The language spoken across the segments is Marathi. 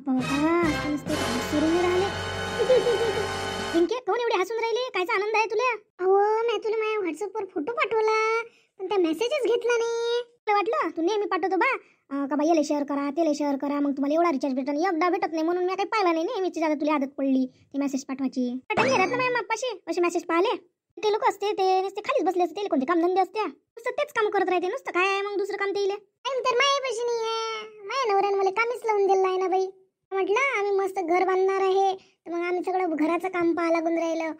बाबा आता नुसते हसून राहिले. पिंके कोण एवढे हसून राहिले? कायचा आनंद आहे तुला? अहो मी तुला माझ्या व्हॉट्सअपवर फोटो पाठवला पण त्या मेसेजच घेतला नाही. मला वाटलं तू नेहमी पाठवतो बा का बाई याला शेअर करा त्याला शेअर करा मग तुम्हाला एवढा रिचार्ज भेटन एकदा भेटत नाही म्हणून मी काही पाहिला नाही. नेहमीची जागा तुला आदत पडली ती मेसेज पाठवायची. पटकन घेतात ना माझ्या मापाशी असे मेसेज पाहिले. ते लोक असते ते नुसते खालीच बसले असते. कोणते काम धंदे असते नुसतं तेच काम करत राहते. नुसतं काय आहे मग दुसरं काम ते इले तर माझ्यापाशी नाही आहे. माझ्या नवऱ्यानं मला कामीच लावून दिलं आहे ना बाई. म्हटलं आम्ही मस्त घर बांधणार आहे तर मग आम्ही सगळं घराचं काम पाहा लागून राहिलं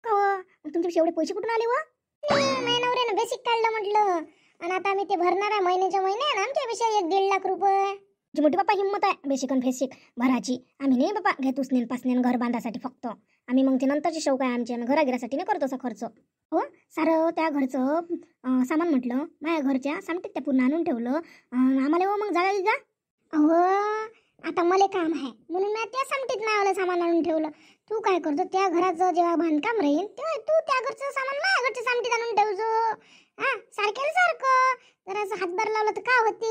का. मग तुमच्यापेक्षा एवढे पैसे कुठून आले व? माझ्या नवऱ्यानं बेसिक काढलं म्हटलं आणि आता आम्ही ते भरणार आहे महिन्याच्या महिन्यात. आमच्यापेक्षा 1-1.5 लाख रुपये. तुझी मोठी बाप्पा हिंमत आहे बेसिक आणि फेसिक भराची. आम्ही नाही बाबा घेतोच नेन पासनेन घर बांधासाठी फक्त. आम्ही मग ते नंतरची शौक आहे आमच्या घरागिरासाठी नाही करतो असा खर्च. हो सारं त्या घरचं सामान म्हटलं माझ्या घरच्या सामटीत त्या पूर्ण आणून ठेवलं. आम्हाला हो मग जागा जा. अहो आता मला काम आहे म्हणून मी त्या सामटीत नावाला सामान आणून ठेवलं. तू काय करतो त्या घराचं जेव्हा बांधकाम राहील तेव्हा तू त्या घरचं सामान माझ्या घरच्या सामटीत आणून ठेवजो. हा सारख्याला सारखं जरा असं हातभार लावलं तर काय होते.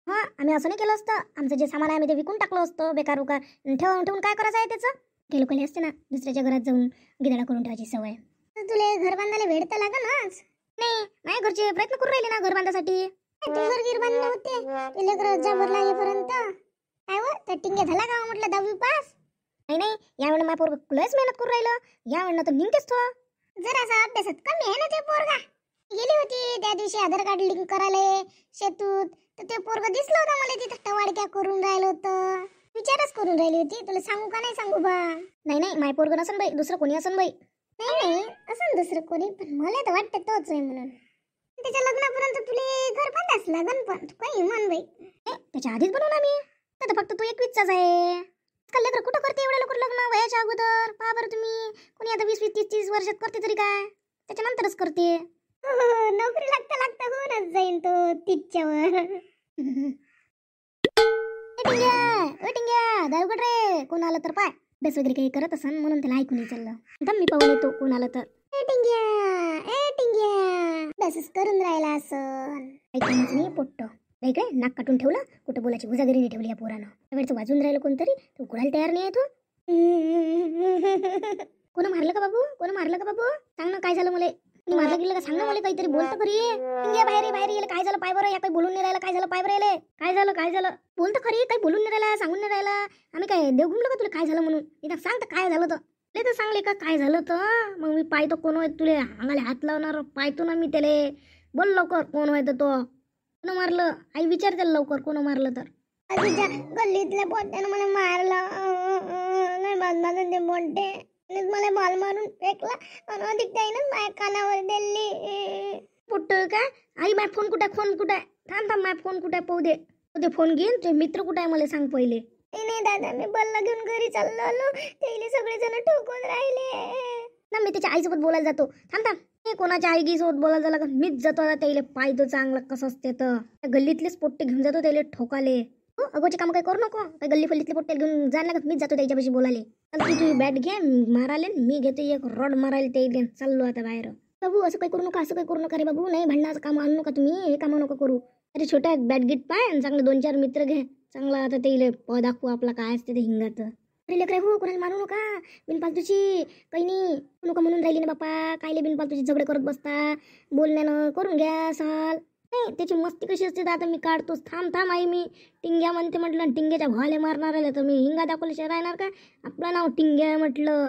हा आम्ही असं नाही केलं असतं. आमचं जे सामान आहे आम्ही ते विकून टाकलं असतं बेकार उकार. ठेवून काय करायचं आहे त्याचं. ते लोकांनी असते ना दुसऱ्याच्या घरात जाऊन गिदाडा करून ठेवायची सवय. तर तुला घर बांधायला वेळ तर लागेलच. नाही माझ्या घरचे प्रयत्न करून राहिले ना घर बांधासाठी. तू घर गिर बांधले होते ते लेकरं जबर लागेपर्यंत. काय व त्या टिंगे झाला का म्हटलं 10वी पास? नाही यावेळेला माझ्या पोरग लयच मेहनत करून राहिलं. यावेळेला तर निघतेच तो. जरासा अभ्यासात कमी आहे ना ते पोरगा. गेली होती त्या दिवशी आधार कार्ड लिंक करायला शेतूत तर ते पोरग दिसलं होतं मला तिथं टवाडक्या करून राहिलं होतं. विचारच करून राहिली होती. तुला सांगू का नाही सांगू बा? नाही माय पोरग नसन बाई दुसरं कोणी असन बाई. नाही असं दुसरं कोणी पण मला तर वाटतं तोच आहे म्हणून. त्याच्या लग्नापर्यंत तुला घर बांधाच लागन पण तू काही म्हण बाई. त्याच्या आधीच बनवून आम्ही तर फक्त तू 21चाच आहे. आजकाल लेकरं कुठं करते एवढ्या लवकर लग्न वयाच्या अगोदर? पहा बरं तुम्ही कोणी आता 20-30 वर्षात करते तरी काय त्याच्यानंतरच करते. नोकरी लागता होऊनच जाईन तो 30च्या वर. टिंग्या दारुगड रे कोण आलं तर पाय बेस वगैरे काही करत असन म्हणून त्याला ऐकून चाललं. दम मी पाहून येतो कोण आलं तर. टिंग्या बेसच करून राहिला असन ऐकायचं नाही पोट्ट. इकडे नाक काटून ठेवलं कुठं बोलायची गुजागिरी नाही ठेवली या पोरानं. वेळचं वाजून राहिलं कोणतरी तो उघडायला तयार नाही आहे तो. कोण मारलं का बाबू सांग ना काय झालं मला. मारलं गेलं का सांग ना मला काहीतरी बोलतं खरी. बाहेर येईल काय झालं पाय बरं या काही बोलून नाही राहिला. काय झालं पाय बरं येले काय झालं बोलतं खरी काही बोलून नाही राहिला सांगून नाही राहिला. आम्ही काय देव घुमलो का तुला काय झालं म्हणून. इथं सांग तर काय झालं तर सांगले का काय झालं तर मग मी पाहतो कोण आहे तुले अंगाला हात लावणार पाहतो ना मी त्याले. बोल लवकर कोण आहे तर तो कोण मारलं. आई विचार त्याला लवकर कोण मारलं तर. आधीच्या गल्लीतल्या पोट्यानं मला मारलं नाही बांधणार ते मोठे मला बॉल मारून फेकला आणि अधिक त्यानं माझ्या कानावर दिली. पोट्ट काय आई माझा फोन कुठे थांब माझा फोन कुठे पाहू दे फोन घेईन. तुझे मित्र कुठे आहे मला सांग पहिले. नाही दादा मी बल्ला घेऊन घरी चाललो आलो ते सगळेजण ठोकून राहिले ना. मी त्याच्या आईसोबत बोलायला जातो. थांब कोणाच्या आई सोबत बोलायला झाला का मीच जातो आता त्याला पाहतो चांगलं कसं असते तर. गल्लीतलेच पोट्टे घेऊन जातो त्याला ठोकाले. अगोचे काम काही करू नको. काही गल्ली फल्लीतले पोट्टे घेऊन जायला का मीच जातो त्याच्यापाशी बोलाले. तू बॅट घे माराले मी घेतो एक रॉड मारायला ते चाललो आता बाहेर. बाबू असं काही करू नका रे बाबू. नाही भांडणाचं काम आणू नका तुम्ही. हे काम नको करू. अरे छोट्या बॅट गीट पाय आणि चांगले 2-4 मित्र घे चांगला आता ते दाखवू आपला काय असते ते हिंगाचं. अरे लेकरे हो कोणाला मारू नका बिनपालतूची काही नाही नका म्हणून राहिली ना बापा. कायले बिनपालतूची झगडे करत बसता. बोलण्यानं करून घ्या साल. नाही त्याची मस्ती कशी असते तर आता मी काढतोच. थांब आई मी टिंग्या म्हणते म्हटलं. टिंग्याच्या भाले मारणार आहे तर मी हिंगा दाखवल्याशिवाय राहणार का. आपलं नाव टिंग्या म्हटलं.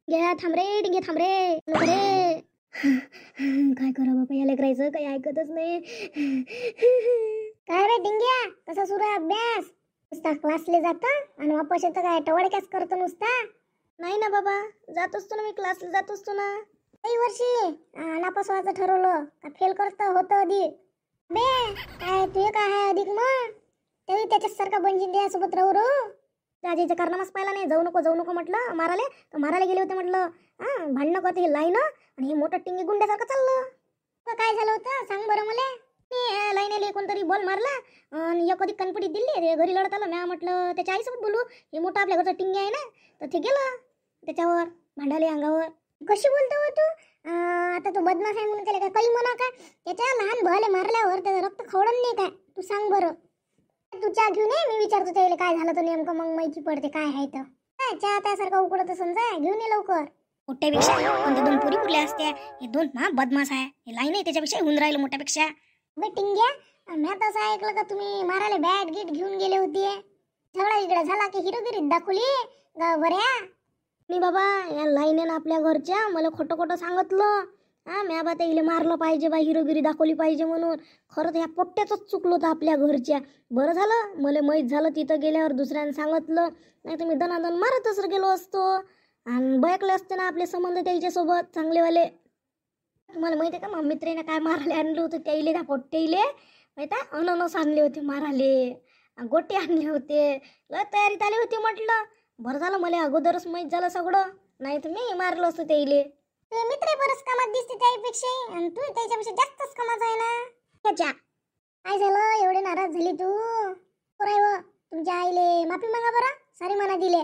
घ्या थांब रे टिंग्या थांब रे नको रे. काय करा बापा या लेकरायचं काही ऐकतच नाही. काय रे टिंग्या कसा सुरू आहे अभ्यास? नुसता क्लासले जाता आणि वापस येतं काय टवडक्याच करतो नुसता? नाही ना बाबा जात असतो ना मी क्लासला जात असतो ना. काही वर्षी नापास व्हायचं ठरवलं का फेल करतं होतं अधिक. बे काय तुझे काय आहे अधिक मग तरी त्याच्यासारखा बनजीन द्यासोबत राहू रो. राजाचं कारनामाच पाहिला नाही. जाऊ नको म्हटलं मारायला गेले होते म्हटलं. भांडणं करते हे लाईन आणि हे मोठं टिंगी गुंड्यासारखं चाललं. काय झालं होतं सांग बरं मला. मी लाईनले कोणतरी बॉल मारला आणि एक कधी कणपटीत दिली घरी लढत आलं. म्या म्हटलं त्याच्या आईसोबत बोलू. हे मोठं आपल्या घरचं टिंगी आहे ना तर ते गेलं त्याच्यावर भांडाले अंगावर. कशी बोलतो हो तू. आता तू बदमाश आहे म्हणून त्याला काय काही म्हणा का. त्याच्या लहान भाले मारल्यावर त्याचं रक्त खवडन नाही काय तू सांग बरं. तू चहा घेऊन ये, मी विचारतो त्याला काय झालं तर नेमकं, मग माहिती पडते काय आहे तर. चहा त्यासारखा उकडत समजा, घेऊन ये लवकर. मोठ्यापेक्षा कोणत्या 2 पुरी पुरल्या असत्या, हे 2 बदमाश आहे. हे लाईन आहे त्याच्यापेक्षा होऊन राहिलं मोठ्यापेक्षा. टिंग्या, मी तसं ऐकलं का तुम्ही मारायला बॅट गिट घेऊन गेले होते. झगडा इकडे झाला की हिरोगिरीत दाखवली गावभऱ्या. मी बाबा या लाईनेनं आपल्या घरच्या मला खोटं खोटं सांगितलं. म्या बा इले मारलं पाहिजे बा, हिरोगिरी दाखवली पाहिजे म्हणून. खरं तर ह्या पोट्ट्याचंच चुकलं होतं आपल्या घरच्या. बरं झालं मला माहीत झालं तिथं गेल्यावर दुसऱ्यानं सांगितलं, नाही तर मी दनादन मारतच गेलो असतो आणि बयकले असते ना आपले संबंध त्याच्यासोबत चांगलेवाले. तुम्हाला माहिती आहे का मग मित्रेनं काय मारायला आणलं होतं त्याईले, त्या पोट्ट्याईले माहीत आहे. अननस आणले होते माराले, गोटे आणले होते, लय तयारीत आले होते म्हटलं. बरं झालं मला अगोदरच माहीत झालं सगळं, नाही तर मी मारलं असतं त्याईले. ते मित्र बरंच कामात दिसते त्यापेक्षा, आणि तू त्याच्यापेक्षा जास्तच कामात आहे ना. त्याच्या काय झालं एवढे नाराज झाली तू? पोराय व तुमच्या आईले माफी मागा बरं, सारी मना दिले.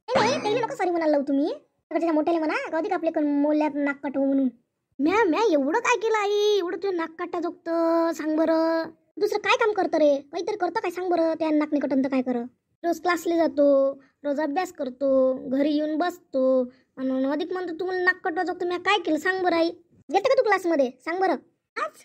नाही त्याला नको सारी म्हणाल तुम्ही, त्याच्या मोठ्याला म्हणा कधी आपले मोल्यात नाक काटू म्हणून. म्या एवढं काय केलं आई, एवढं तुझं नाक काटा जोगतं सांग बरं. दुसरं काय काम करतं रे, काहीतरी करतं काय सांग बरं. त्या नाक निकटून तर काय कर, रोज क्लासला जातो, रोज अभ्यास करतो, घरी येऊन बसतो आणि अधिक म्हणतो तुम्हाला नाक कटवा जोगतं. मी काय केलं सांग बरं आई. घेते का तू क्लासमध्ये सांग बरं. आज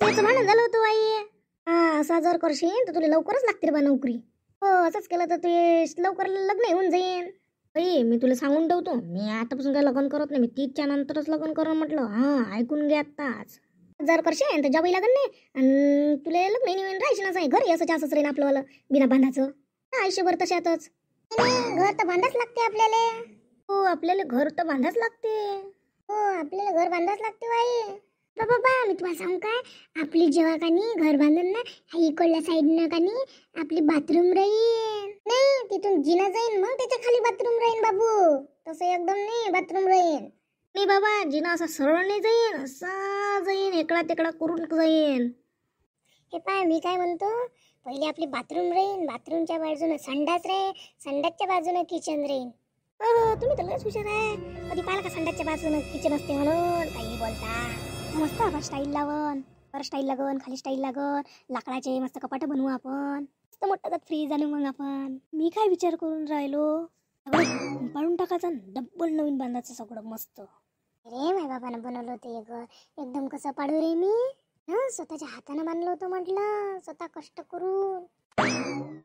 त्याचं भांडण झालं होतं आई. असं जर करशील तर तुला लवकरच लागते रे बा नोकरी. हो असंच केलं तर ते लवकर लग्न येऊन जाईन. बाई मी तुला सांगून ठेवतो, मी आतापासून काय लग्न करत नाही. मी 30च्या नंतरच लग्न करून म्हटलं. ऐकून घे आत्ताच. जर करशील तर जॉबही लागत नाही आणि तुला लग्न येऊन राहायचं नाही. घरी असंच असंच राहीन आपलं बिना बांधाचं आयुष्यभर तशातच. घर तर बांधाच लागते आपल्याला. हो आपल्याला घर तर बांधाच लागते. हो आपल्याला घर बांधाच लागते बाई. बाबा मी तुम्हाला सांगू काय, आपली जेव्हा कानी घर बांधून ना इकडल्या साईडनं कानी आपली बाथरूम राहीन. नाही तिथून जिना जाईन, मग त्याच्या खाली बाथरूम राहीन बाबू. तसं एकदम नाही बाथरूम राहीन. नाही बाबा जिना असा सरळ नाही जाईन, असा जाईन इकडा तिकडा करून जाईन. हे पाय मी काय म्हणतो, पहिले आपली बाथरूम राहीन, बाथरूमच्या बाजूने संडास राहीन, संडासच्या बाजूने किचन राहीन. हो तुम्ही तर लयच हुशार आहे. कधी पाहिलं का संडासच्या बाजूने किचन असते म्हणून? काही बोलता मस्त. आपण स्टाईल लावून वर स्टाईल लागन, खाली स्टाईल लागन, लाकडाचे मस्त कपाट बनवू आपण. मस्त मोठा फ्रीज आणू मग आपण. मी काय विचार करून राहिलो, पाडून टाकायचा डब्बल नवीन बांधायचं सगळं मस्त. अरे माझ्या बाबानं बनवलं होतं एक घर, एकदम कसं पाडू रे मी. स्वतःच्या हाताने बांधलं होतं म्हटलं, स्वतः कष्ट करून.